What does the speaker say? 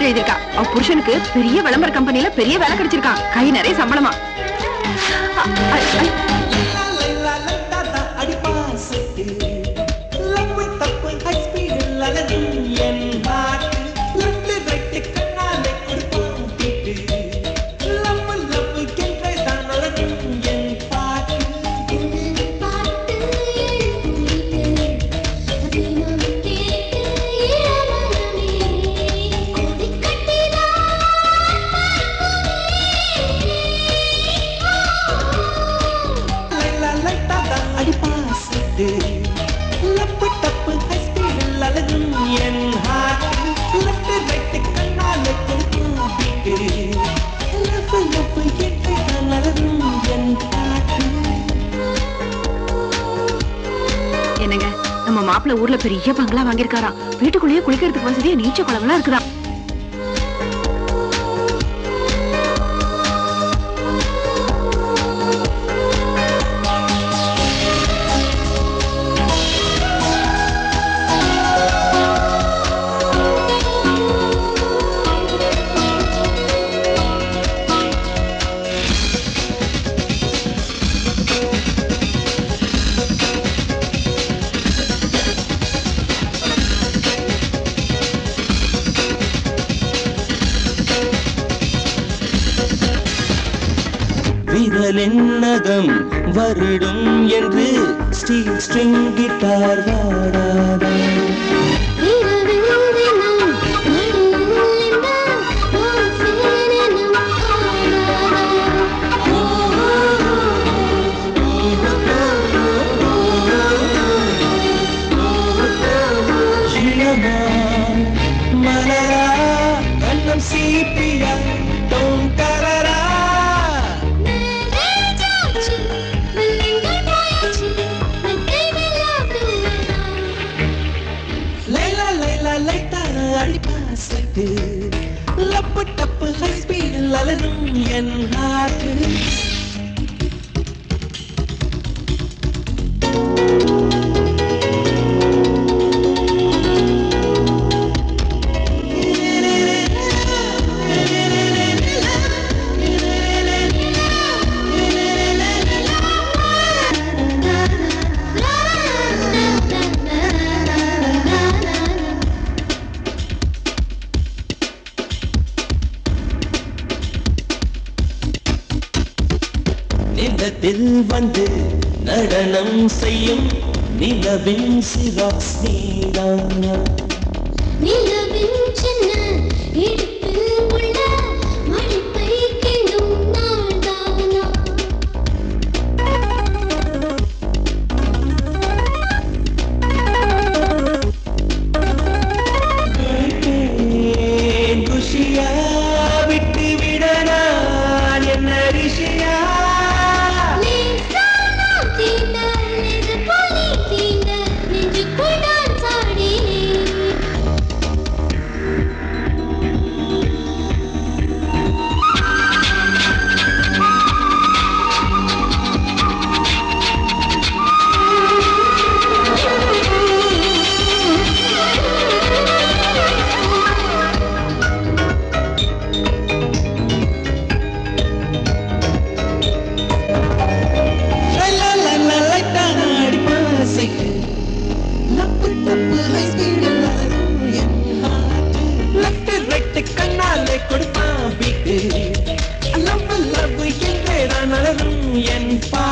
Letter எழுதிருக்கா. அவ புருஷனுக்கு பெரிய விளம்பர கம்பெனில பெரிய வேலை கிடைச்சிருக்கான். கை நிறைய சம்பளமா. என்னங்க, நம்ம மாப்பிள்ள ஊர்ல பெரிய பங்களா வாங்கியிருக்காராம். வீட்டுக்குள்ளேயே குளிக்கிறதுக்கு வசதியா நீச்சல் குளம்லாம் இருக்குதா. விரலென்னகம் வருடும் என்று ஸ்டீல் ஸ்ட்ரிங் கிட்டார் வாடாதா. மலரா கண்ணம் சீப்பியா டோங்கரா லப்பு டப்பு ஹை ஸ்பீடில் அலரும் என் ஹார்ட். நிலத்தில் வந்து நடனம் செய்யும் நிலவின் சிராஸ் நீதானா. நிலவின் சின்ன இடுப்பில் உள்ள மடிப்பை கிண்டும் நாள்தானா. குஷியா விட்டு விடனா என்ன ரிஷியா. கொடுப்பான் பீட்டு லவ் லவ் என்றே நான் அலரும் என் பா